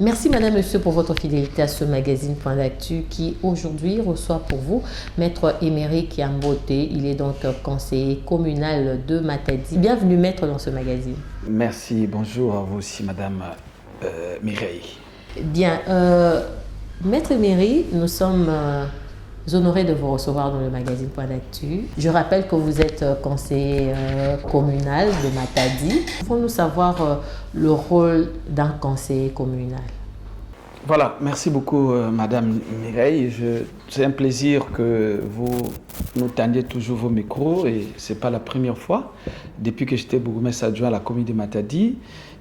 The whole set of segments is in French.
Merci Madame, Monsieur pour votre fidélité à ce magazine Point d'actu qui aujourd'hui reçoit pour vous Maître Émeric Yambote. Il est donc conseiller communal de Matadi. Bienvenue Maître dans ce magazine. Merci, bonjour à vous aussi Madame Mireille. Bien, Maître Émeric, nous sommes honorés de vous recevoir dans le magazine Point d'actu. Je rappelle que vous êtes conseiller communal de Matadi. Pouvons-nous savoir le rôle d'un conseiller communal? Voilà, merci beaucoup Madame Mireille. C'est un plaisir que vous nous tendiez toujours vos micros et ce n'est pas la première fois. Depuis que j'étais bourgmestre adjoint à la commune de Matadi,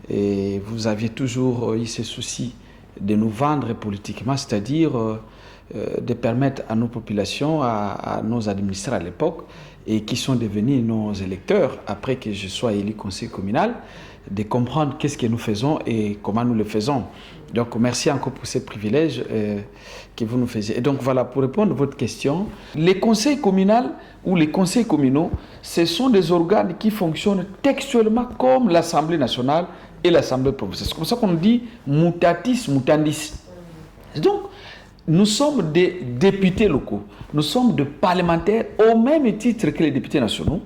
et vous aviez toujours eu ce souci de nous vendre politiquement, c'est-à-dire de permettre à nos populations, à nos administrés à l'époque, et qui sont devenus nos électeurs, après que je sois élu conseiller communal, de comprendre qu'est-ce que nous faisons et comment nous le faisons. Donc merci encore pour ce privilège que vous nous faisiez. Et donc voilà, pour répondre à votre question, les conseils communaux ou les conseils communaux, ce sont des organes qui fonctionnent textuellement comme l'Assemblée nationale et l'Assemblée provinciale. C'est comme ça qu'on dit mutatis mutandis. Donc, nous sommes des députés locaux, nous sommes des parlementaires au même titre que les députés nationaux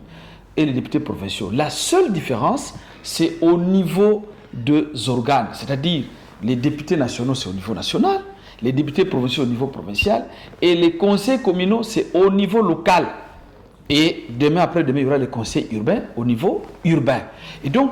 et les députés provinciaux. La seule différence, c'est au niveau des organes, c'est-à-dire les députés nationaux, c'est au niveau national, les députés provinciaux au niveau provincial, et les conseils communaux, c'est au niveau local. Et demain, après-demain, il y aura les conseils urbains au niveau urbain. Et donc,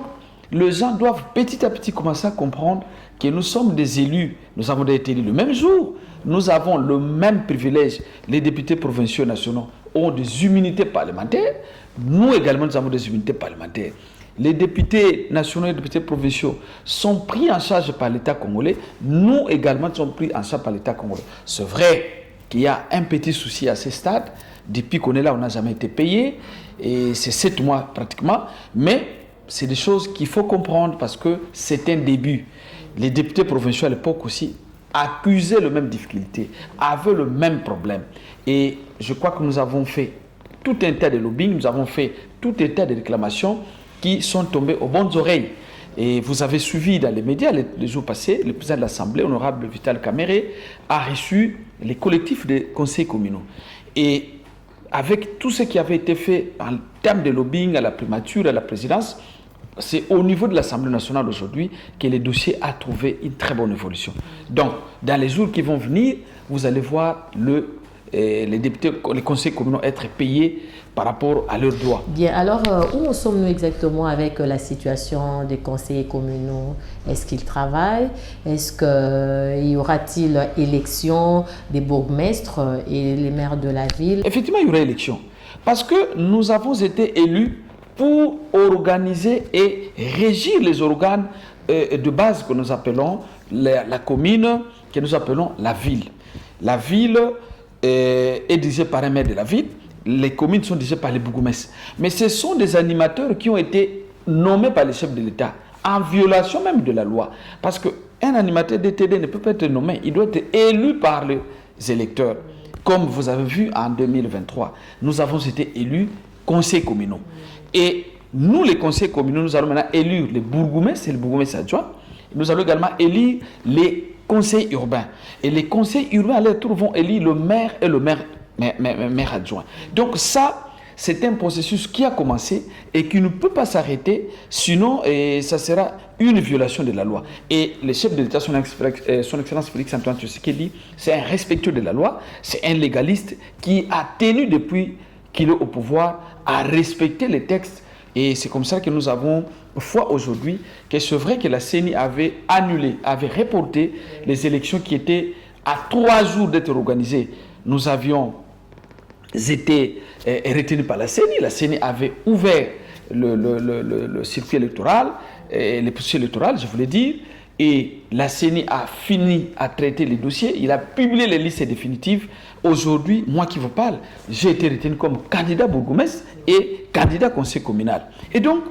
les gens doivent petit à petit commencer à comprendre que nous sommes des élus, nous avons été élus le même jour, nous avons le même privilège, les députés provinciaux et nationaux ont des immunités parlementaires, nous également nous avons des immunités parlementaires. Les députés nationaux et les députés provinciaux sont pris en charge par l'État congolais, nous également sommes pris en charge par l'État congolais. C'est vrai qu'il y a un petit souci à ce stade, depuis qu'on est là on n'a jamais été payé, et c'est 7 mois pratiquement, mais c'est des choses qu'il faut comprendre parce que c'est un début. Les députés provinciaux à l'époque aussi accusaient les mêmes difficultés, avaient le même problème. Et je crois que nous avons fait tout un tas de lobbying, nous avons fait tout un tas de réclamations qui sont tombées aux bonnes oreilles. Et vous avez suivi dans les médias les jours passés, le président de l'Assemblée, honorable Vital Kamerhe, a reçu les collectifs des conseils communaux. Et avec tout ce qui avait été fait en termes de lobbying à la primature, à la présidence, c'est au niveau de l'Assemblée nationale aujourd'hui que le dossier a trouvé une très bonne évolution. Donc, dans les jours qui vont venir, vous allez voir les députés, les conseils communaux être payés par rapport à leurs droits. Bien, alors où sommes-nous exactement avec la situation des conseillers communaux? Est-ce qu'ils travaillent? Est-ce qu'il y aura-t-il élection des bourgmestres et les maires de la ville? Effectivement, il y aura élection. Parce que nous avons été élus pour organiser et régir les organes de base que nous appelons la commune, que nous appelons la ville. La ville est dirigée par un maire de la ville, les communes sont dirigées par les bourgmestres. Mais ce sont des animateurs qui ont été nommés par les chefs de l'État, en violation même de la loi. Parce qu'un animateur DTD ne peut pas être nommé, il doit être élu par les électeurs. Comme vous avez vu en 2023, nous avons été élus conseils communaux. Et nous, les conseils communaux, nous allons maintenant élire les bourgmestres et les bourgmestres adjoints. Nous allons également élire les conseils urbains. Et les conseils urbains, à leur tour, vont élire le maire et le maire adjoint. Donc ça, c'est un processus qui a commencé et qui ne peut pas s'arrêter, sinon ça sera une violation de la loi. Et le chef de l'État, son Excellence Félix Antoine Tshisekedi, c'est un respectueux de la loi, c'est un légaliste qui a tenu depuis qu'il est au pouvoir à respecter les textes. Et c'est comme ça que nous avons foi aujourd'hui que c'est vrai que la CENI avait annulé, avait reporté les élections qui étaient à 3 jours d'être organisées. Nous avions été retenus par la CENI. La CENI avait ouvert le circuit électoral, les processus électoraux, je voulais dire, et la CENI a fini à traiter les dossiers, il a publié les listes définitives. Aujourd'hui, moi qui vous parle, j'ai été retenu comme candidat bourgmestre et candidat conseil communal. Et donc,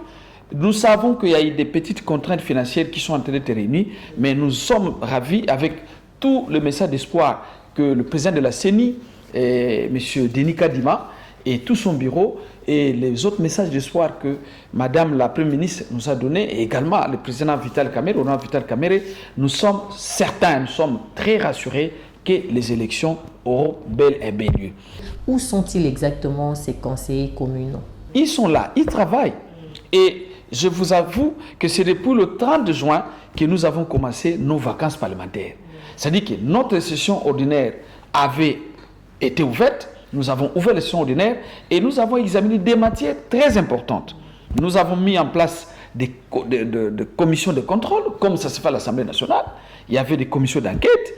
nous savons qu'il y a eu des petites contraintes financières qui sont en train d'être réunies, mais nous sommes ravis avec tout le message d'espoir que le président de la CENI, M. Denis Kadima, et tout son bureau et les autres messages d'espoir que Madame la Première ministre nous a donnés, et également le président Vital Kamerhe, nous sommes certains, nous sommes très rassurés que les élections auront bel et bien lieu. Où sont-ils exactement, ces conseillers communaux? Ils sont là, ils travaillent. Et je vous avoue que c'est depuis le 30 juin que nous avons commencé nos vacances parlementaires. C'est-à-dire que notre session ordinaire avait été ouverte, nous avons ouvert la session ordinaire et nous avons examiné des matières très importantes. Nous avons mis en place des commissions de contrôle, comme ça se fait à l'Assemblée nationale. Il y avait des commissions d'enquête,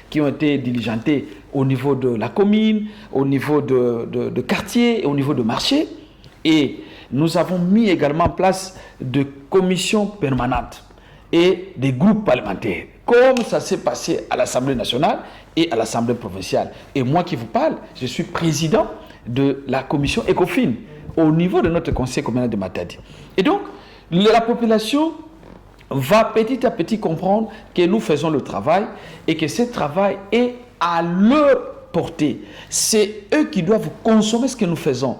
qui ont été diligentées au niveau de la commune, au niveau de quartier, au niveau de marché. Et nous avons mis également en place des commissions permanentes et des groupes parlementaires, comme ça s'est passé à l'Assemblée nationale et à l'Assemblée provinciale. Et moi qui vous parle, je suis président de la commission ECOFIN au niveau de notre conseil communal de Matadi. Et donc, la population va petit à petit comprendre que nous faisons le travail et que ce travail est à leur portée. C'est eux qui doivent consommer ce que nous faisons.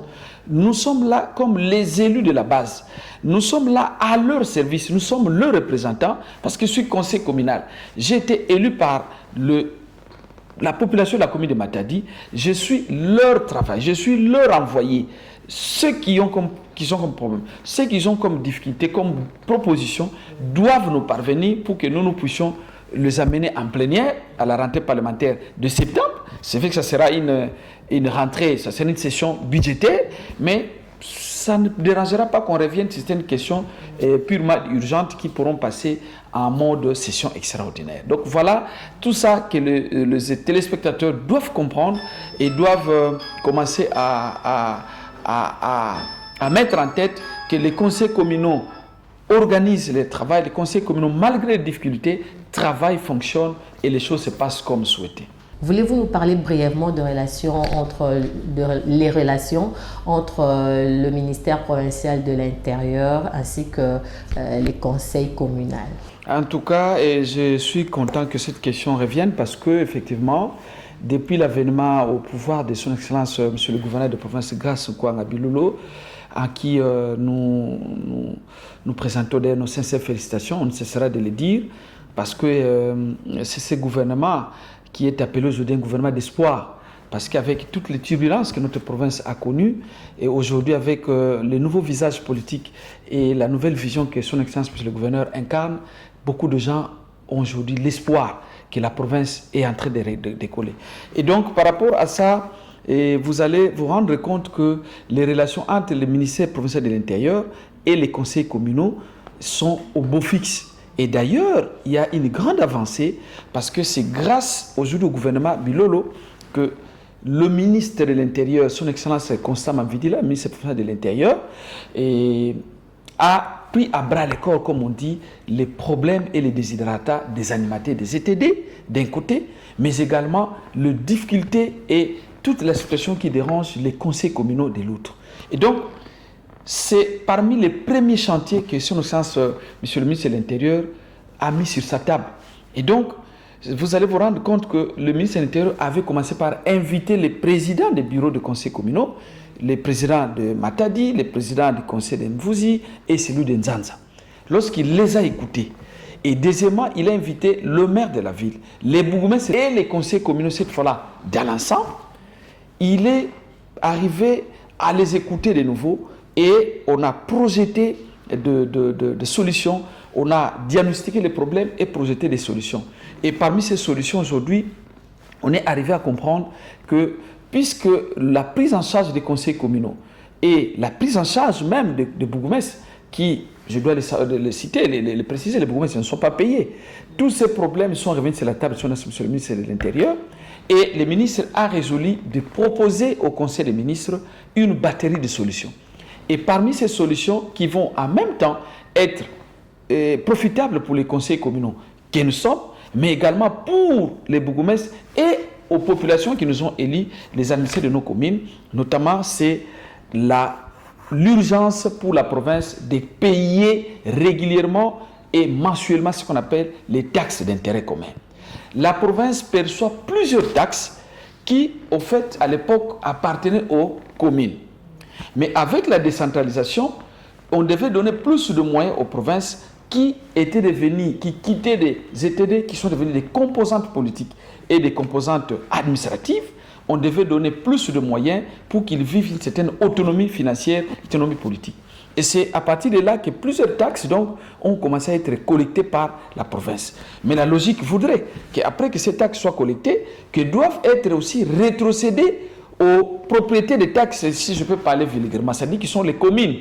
Nous sommes là comme les élus de la base. Nous sommes là à leur service. Nous sommes leurs représentants parce que je suis conseiller communal. J'ai été élu par la population de la commune de Matadi. Je suis leur travail. Je suis leur envoyé. Ceux qui sont comme problème, ceux qui ont comme difficulté, comme proposition, doivent nous parvenir pour que nous puissions les amener en plénière à la rentrée parlementaire de septembre. C'est vrai que ça sera une rentrée, ça sera une session budgétaire, mais ça ne dérangera pas qu'on revienne sur certaines questions purement urgentes qui pourront passer en mode session extraordinaire. Donc voilà tout ça que les téléspectateurs doivent comprendre et doivent commencer à mettre en tête que les conseils communaux organisent le travail, les conseils communaux, malgré les difficultés, travaillent, fonctionnent et les choses se passent comme souhaité. Voulez-vous nous parler brièvement les relations entre le ministère provincial de l'Intérieur ainsi que les conseils communaux? En tout cas, je suis content que cette question revienne parce que effectivement, depuis l'avènement au pouvoir de son Excellence, Monsieur le gouverneur de province Grace Nkwanga Bilolo, à qui nous présentons nos sincères félicitations, on ne cessera de le dire, parce que c'est ce gouvernement qui est appelé aujourd'hui un gouvernement d'espoir, parce qu'avec toutes les turbulences que notre province a connues, et aujourd'hui avec le nouveau visage politique et la nouvelle vision que son Excellence, Monsieur le gouverneur, incarne, beaucoup de gens ont aujourd'hui l'espoir que la province est en train de décoller. Et donc, par rapport à ça, vous allez vous rendre compte que les relations entre le ministère provincial de l'Intérieur et les conseils communaux sont au beau fixe. Et d'ailleurs, il y a une grande avancée parce que c'est grâce aujourd'hui au gouvernement Bilolo que le ministre de l'Intérieur, son Excellence Constant Mambidila, le ministre provincial de l'Intérieur, a pris à bras le corps, comme on dit, les problèmes et les desiderata des animateurs des ETD d'un côté, mais également les difficultés et toute la situation qui dérange les conseils communaux de l'autre. Et donc, c'est parmi les premiers chantiers que son Excellence, Monsieur le ministre de l'Intérieur, a mis sur sa table. Et donc, vous allez vous rendre compte que le ministre de l'Intérieur avait commencé par inviter les présidents des bureaux de conseils communaux, les présidents de Matadi, les présidents du conseil de Mvouzi et celui de Nzanza. Lorsqu'il les a écoutés, et deuxièmement, il a invité le maire de la ville, les bourgmestres et les conseils communaux, cette fois-là, dans l'ensemble, il est arrivé à les écouter de nouveau et on a projeté de solutions, on a diagnostiqué les problèmes et projeté des solutions. Et parmi ces solutions aujourd'hui, on est arrivé à comprendre que puisque la prise en charge des conseils communaux et la prise en charge même des bourgmestres qui, je dois les citer, les préciser, les bourgmestres ne sont pas payés. Tous ces problèmes sont revenus sur la table de Monsieur le ministre de l'Intérieur et le ministre a résolu de proposer au Conseil des ministres une batterie de solutions. Et parmi ces solutions qui vont en même temps être profitables pour les conseils communaux que nous sommes, mais également pour les bourgmestres et aux populations qui nous ont élus, les administrés de nos communes, notamment c'est l'urgence pour la province de payer régulièrement et mensuellement ce qu'on appelle les taxes d'intérêt commun. La province perçoit plusieurs taxes qui, au fait, à l'époque, appartenaient aux communes. Mais avec la décentralisation, on devait donner plus de moyens aux provinces qui quittaient des ETD, qui sont devenus des composantes politiques et des composantes administratives. On devait donner plus de moyens pour qu'ils vivent une certaine autonomie financière, autonomie politique. Et c'est à partir de là que plusieurs taxes donc, ont commencé à être collectées par la province. Mais la logique voudrait qu'après que ces taxes soient collectées, qu'elles doivent être aussi rétrocédées aux propriétés des taxes, si je peux parler vulgairement, c'est-à-dire qui sont les communes.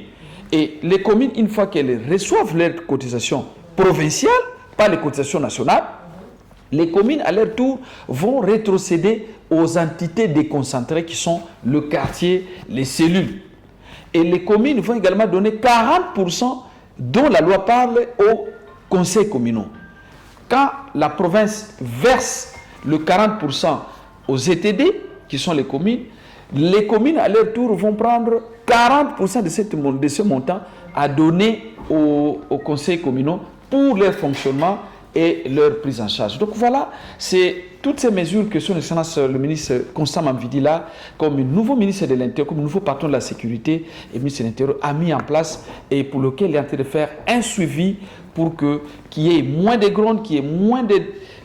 Et les communes, une fois qu'elles reçoivent leurs cotisations provinciales, pas les cotisations nationales, les communes, à leur tour, vont rétrocéder aux entités déconcentrées qui sont le quartier, les cellules. Et les communes vont également donner 40% dont la loi parle aux conseils communaux. Quand la province verse le 40% aux ETD, qui sont les communes à leur tour vont prendre 40% de ce montant à donner aux conseils communaux pour leur fonctionnement et leur prise en charge. Donc voilà, c'est toutes ces mesures que son Excellence le ministre Constant Mambidi là, comme nouveau ministre de l'Intérieur, comme nouveau patron de la sécurité et ministre de l'Intérieur, a mis en place et pour lequel il est en train de faire un suivi pour qu'il y ait moins de grondes, qu'il y ait moins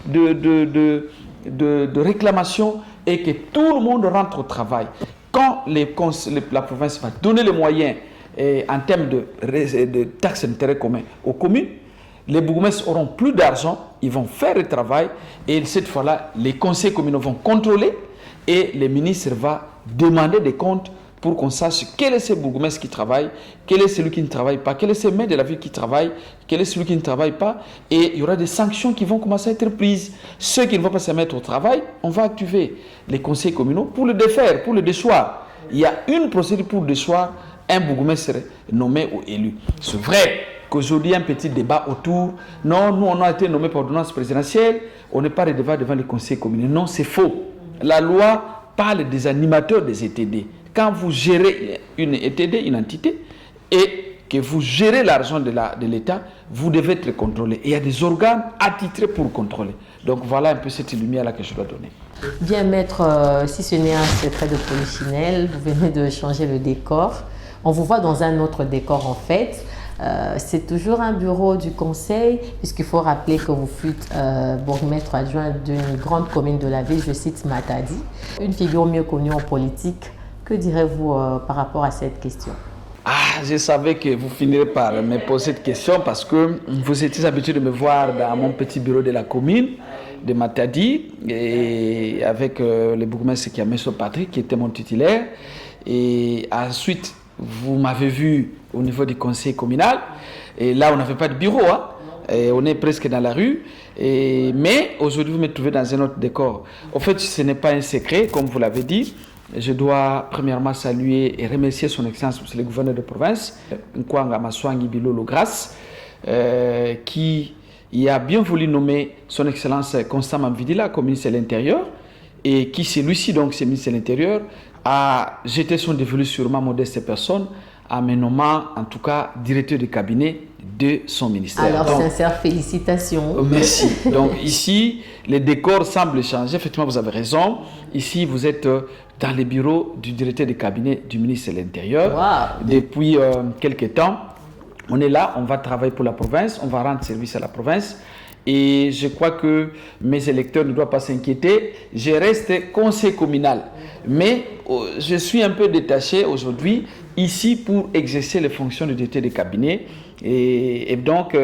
de réclamations et que tout le monde rentre au travail. Quand la province va donner les moyens en termes de taxes d'intérêt commun aux communes, les bourgmestres auront plus d'argent, ils vont faire le travail et cette fois-là, les conseils communaux vont contrôler et le ministre va demander des comptes pour qu'on sache quel est ce bourgmestre qui travaille, quel est celui qui ne travaille pas, quel est ce maire de la ville qui travaille, quel est celui qui ne travaille pas. Et il y aura des sanctions qui vont commencer à être prises. Ceux qui ne vont pas se mettre au travail, on va activer les conseils communaux pour le défaire, pour le déchoir. Il y a une procédure pour déchoir un bourgmestre nommé ou élu. C'est vrai qu'aujourd'hui, il y a un petit débat autour. Non, nous, on a été nommés par ordonnance présidentielle, on n'est pas redevable devant les conseils communaux. Non, c'est faux. La loi parle des animateurs des ETD. Quand vous gérez une ETD, une entité, et que vous gérez l'argent de l'État, vous devez être contrôlé. Et il y a des organes attitrés pour contrôler. Donc voilà un peu cette lumière-là que je dois donner. Bien, maître, si ce n'est un secret de polichinelle, vous venez de changer le décor. On vous voit dans un autre décor en fait. C'est toujours un bureau du conseil, puisqu'il faut rappeler que vous fûtes bourgmestre adjoint d'une grande commune de la ville, je cite Matadi. Une figure mieux connue en politique. Que direz-vous par rapport à cette question? Je savais que vous finirez par me poser cette question parce que vous étiez habitué de me voir dans mon petit bureau de la commune de Matadi et avec le bourgmestre Kiameso Patrick qui était mon titulaire. Et ensuite, vous m'avez vu au niveau du conseil communal. Et là, on n'avait pas de bureau. Et on est presque dans la rue. Mais aujourd'hui, vous me trouvez dans un autre décor. En fait, ce n'est pas un secret, comme vous l'avez dit. Je dois premièrement saluer et remercier son Excellence, le gouverneur de province, Nkwanga Maswangi Bilolo Grace, qui a bien voulu nommer son Excellence Constant Mambidila comme ministre de l'Intérieur et qui, celui-ci, donc, c'est ministre de l'Intérieur, a jeté son dévolu sur ma modeste personne en me nommant, en tout cas, directeur de cabinet de son ministère. Alors, donc, sincères félicitations. Merci. Donc, ici, les décors semblent changer. Effectivement, vous avez raison. Ici, vous êtes dans les bureaux du directeur de cabinet du ministre de l'Intérieur. Wow. Depuis quelques temps, on est là, on va travailler pour la province, on va rendre service à la province. Et je crois que mes électeurs ne doivent pas s'inquiéter. Je reste conseiller communal. Mais je suis un peu détaché aujourd'hui ici pour exercer les fonctions de directeur de cabinet. Et donc,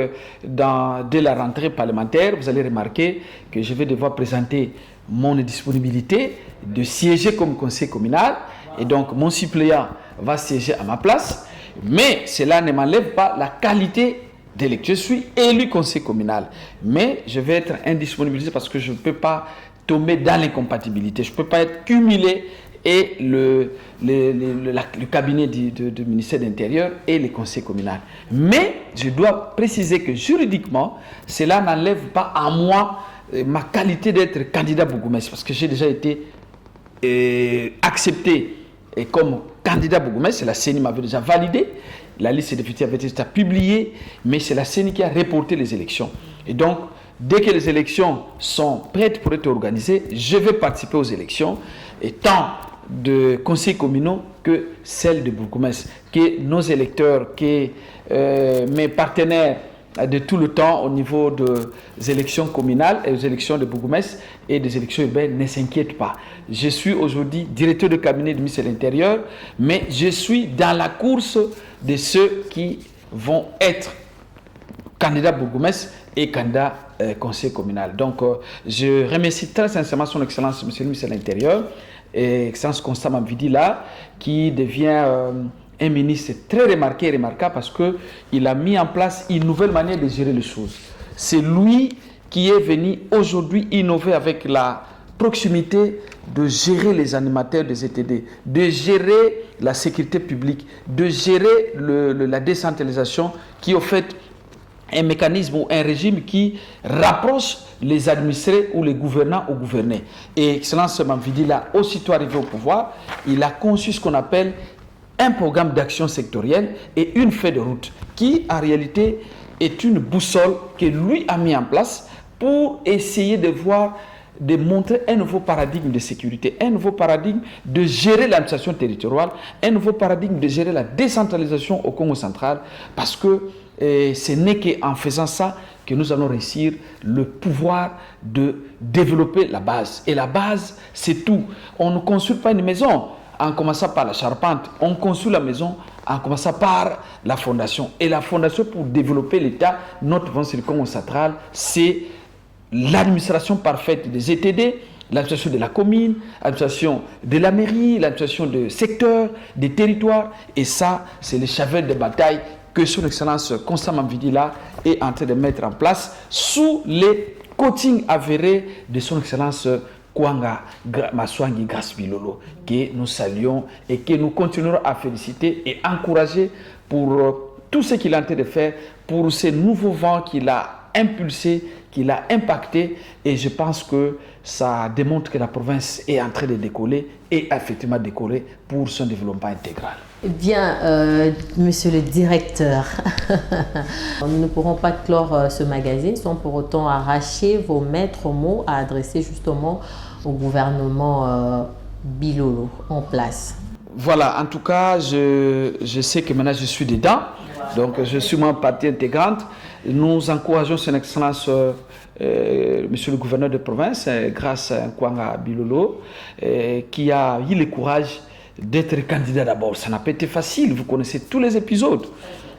dès la rentrée parlementaire, vous allez remarquer que je vais devoir présenter mon disponibilité de siéger comme conseiller communal. Et donc, mon suppléant va siéger à ma place. Mais cela ne m'enlève pas la qualité d'électeur. Je suis élu conseiller communal. Mais je vais être indisponibilisé parce que je ne peux pas tomber dans l'incompatibilité. Je ne peux pas être cumulé et le cabinet du ministère de l'Intérieur et les conseils communaux. Mais je dois préciser que juridiquement, cela n'enlève pas à moi ma qualité d'être candidat bourgmestre parce que j'ai déjà été accepté comme candidat bourgmestre. La CENI m'avait déjà validé. La liste des députés avait été publiée, mais c'est la CENI qui a reporté les élections. Et donc, dès que les élections sont prêtes pour être organisées, je vais participer aux élections, et tant de conseils communaux que celles de bourgmestre, que nos électeurs, que mes partenaires de tout le temps au niveau des élections communales et des élections de bourgmestre et des élections urbaines ne s'inquiètent pas. Je suis aujourd'hui directeur de cabinet du ministère de l'Intérieur, mais je suis dans la course de ceux qui vont être candidats bourgmestre et candidats conseil communal. Donc, je remercie très sincèrement son Excellence, Monsieur le ministre de l'Intérieur, et Excellence Constant Mambidi là, qui devient un ministre très remarqué et remarquable parce qu'il a mis en place une nouvelle manière de gérer les choses. C'est lui qui est venu aujourd'hui innover avec la proximité de gérer les animateurs des ETD, de gérer la sécurité publique, de gérer la décentralisation qui, au fait, un mécanisme ou un régime qui rapproche les administrés ou les gouvernants aux gouvernés. Et Excellence Mambidi, là, aussitôt arrivé au pouvoir, il a conçu ce qu'on appelle un programme d'action sectorielle et une feuille de route qui, en réalité, est une boussole que lui a mis en place pour essayer de voir, de montrer un nouveau paradigme de sécurité, un nouveau paradigme de gérer l'administration territoriale, un nouveau paradigme de gérer la décentralisation au Congo central, parce que ce n'est qu'en faisant ça que nous allons réussir le pouvoir de développer la base. Et la base, c'est tout. On ne construit pas une maison en commençant par la charpente, on construit la maison en commençant par la fondation. Et la fondation pour développer l'État, notre sur le Congo central, c'est l'administration parfaite des ETD, l'administration de la commune, l'administration de la mairie, l'administration de secteurs, des territoires. Et ça, c'est le cheval de bataille que son Excellence Constant Mambidi là est en train de mettre en place sous les coachings avérés de son Excellence Kwanga Maswangi Grace Bilolo, que nous saluons et que nous continuerons à féliciter et encourager pour tout ce qu'il est en train de faire, pour ces nouveaux vents qu'il a impulsé, qu'il a impacté. Et je pense que ça démontre que la province est en train de décoller et effectivement décoller pour son développement intégral. Bien, monsieur le directeur, nous ne pourrons pas clore ce magazine sans pour autant arracher vos maîtres mots à adresser justement au gouvernement Bilolo en place. Voilà, en tout cas, je sais que maintenant je suis dedans, donc je suis moi partie intégrante. Nous encourageons son Excellence, monsieur le gouverneur de province, grâce à Kwanga Bilolo, qui a eu le courage d'être candidat d'abord. Ça n'a pas été facile, vous connaissez tous les épisodes.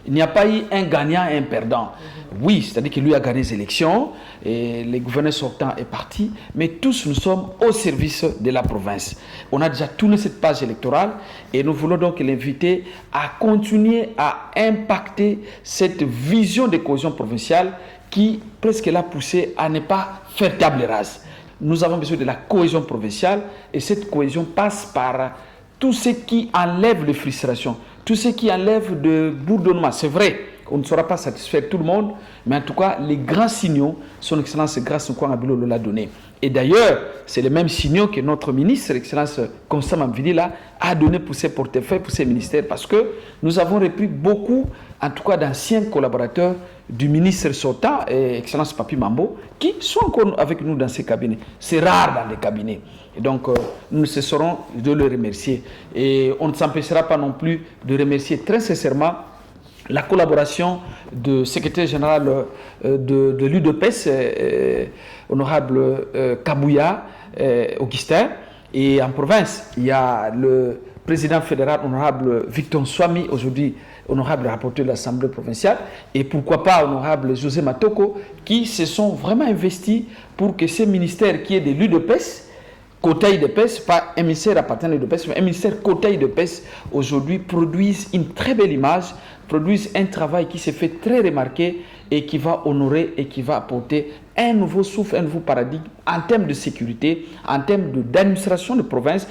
Il n'y a pas eu un gagnant et un perdant. Oui, c'est-à-dire que lui a gagné les élections, et le gouverneur sortant est parti, mais tous nous sommes au service de la province. On a déjà tourné cette page électorale et nous voulons donc l'inviter à continuer à impacter cette vision de cohésion provinciale qui presque l'a poussé à ne pas faire table rase. Nous avons besoin de la cohésion provinciale et cette cohésion passe par tout ce qui enlève les frustrations, tout ce qui enlève de bourdonnement. C'est vrai, on ne saura pas satisfaire tout le monde, mais en tout cas, les grands signaux, son Excellence Grace Nkwanga Bilolo l'a donné. Et d'ailleurs, c'est les mêmes signaux que notre ministre, Excellence Constant Mambidi, a donné pour ses portefeuilles, pour ses ministères, parce que nous avons repris beaucoup, en tout cas d'anciens collaborateurs du ministre sortant, Excellence Papi Mambo, qui sont encore avec nous dans ces cabinets. C'est rare dans les cabinets. Et donc, nous ne cesserons de le remercier. Et on ne s'empêchera pas non plus de remercier très sincèrement la collaboration du secrétaire général de l'UDPS, honorable Kabouya Augustin. Et en province, il y a le président fédéral, honorable Victor Swami, aujourd'hui honorable rapporteur de l'Assemblée provinciale, et pourquoi pas honorable José Matoko, qui se sont vraiment investis pour que ces ministères qui est de l'UDPS, Côté de pêche, pas un ministère appartenant de pêche, mais un ministère côté de pêche, aujourd'hui produisent une très belle image, produisent un travail qui s'est fait très remarqué et qui va honorer et qui va apporter un nouveau souffle, un nouveau paradigme en termes de sécurité, en termes d'administration de province,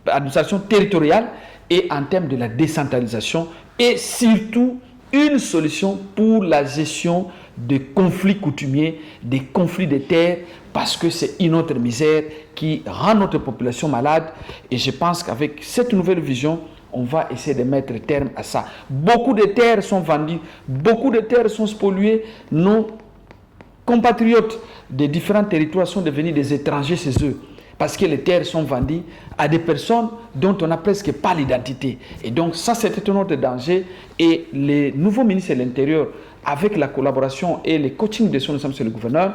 administration territoriale et en termes de la décentralisation et surtout une solution pour la gestion des conflits coutumiers, des conflits de terres, parce que c'est une autre misère qui rend notre population malade. Et je pense qu'avec cette nouvelle vision, on va essayer de mettre terme à ça. Beaucoup de terres sont vendues, beaucoup de terres sont spoliées. Nos compatriotes des différents territoires sont devenus des étrangers chez eux. Parce que les terres sont vendues à des personnes dont on n'a presque pas l'identité. Et donc ça, c'était un autre danger. Et les nouveaux ministres de l'Intérieur, avec la collaboration et les coachings de son ensemble sur le gouverneur,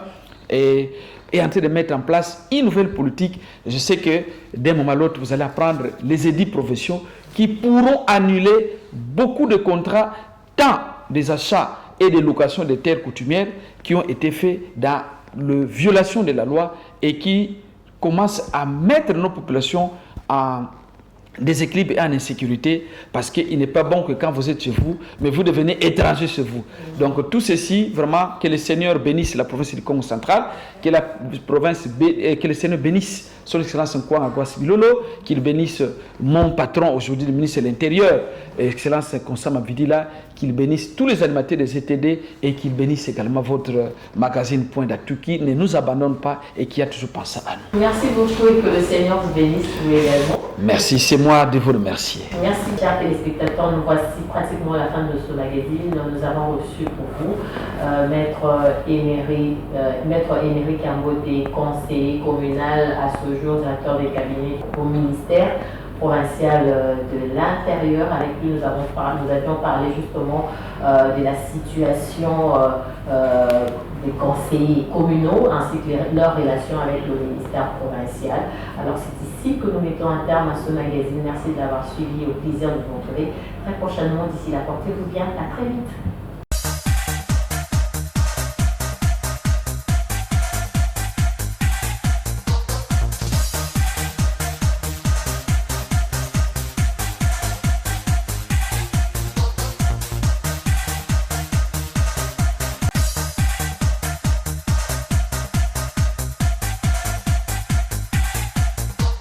est en train de mettre en place une nouvelle politique. Je sais que d'un moment à l'autre, vous allez apprendre les édits provinciaux qui pourront annuler beaucoup de contrats, tant des achats et des locations de terres coutumières qui ont été faits dans la violation de la loi et qui commence à mettre nos populations en déséquilibre et en insécurité, parce qu'il n'est pas bon que quand vous êtes chez vous, mais vous devenez étranger chez vous. Donc tout ceci, vraiment, que le Seigneur bénisse la province du Congo central, que le Seigneur bénisse son Excellence Nkwanga Gwasibilolo, qu'il bénisse mon patron aujourd'hui, le ministre de l'Intérieur, Excellence Konsama Vidila, qu'il bénisse tous les animateurs des ETD et qu'il bénisse également votre magazine Point d'Actu qui ne nous abandonne pas et qui a toujours pensé à nous. Merci beaucoup et que le Seigneur vous bénisse vous également. Merci, c'est moi de vous remercier. Merci, chers téléspectateurs. Nous voici pratiquement à la fin de ce magazine. Nous avons reçu pour vous Maître Emery Kambote, conseiller communal, à ce jour directeur des cabinets au ministère provincial de l'Intérieur, avec qui nous avions parlé justement de la situation des conseillers communaux ainsi que leur relation avec le ministère provincial. Alors c'est ici que nous mettons un terme à ce magazine. Merci de l'avoir suivi, au plaisir de vous retrouver très prochainement. D'ici là, portez-vous bien, à très vite.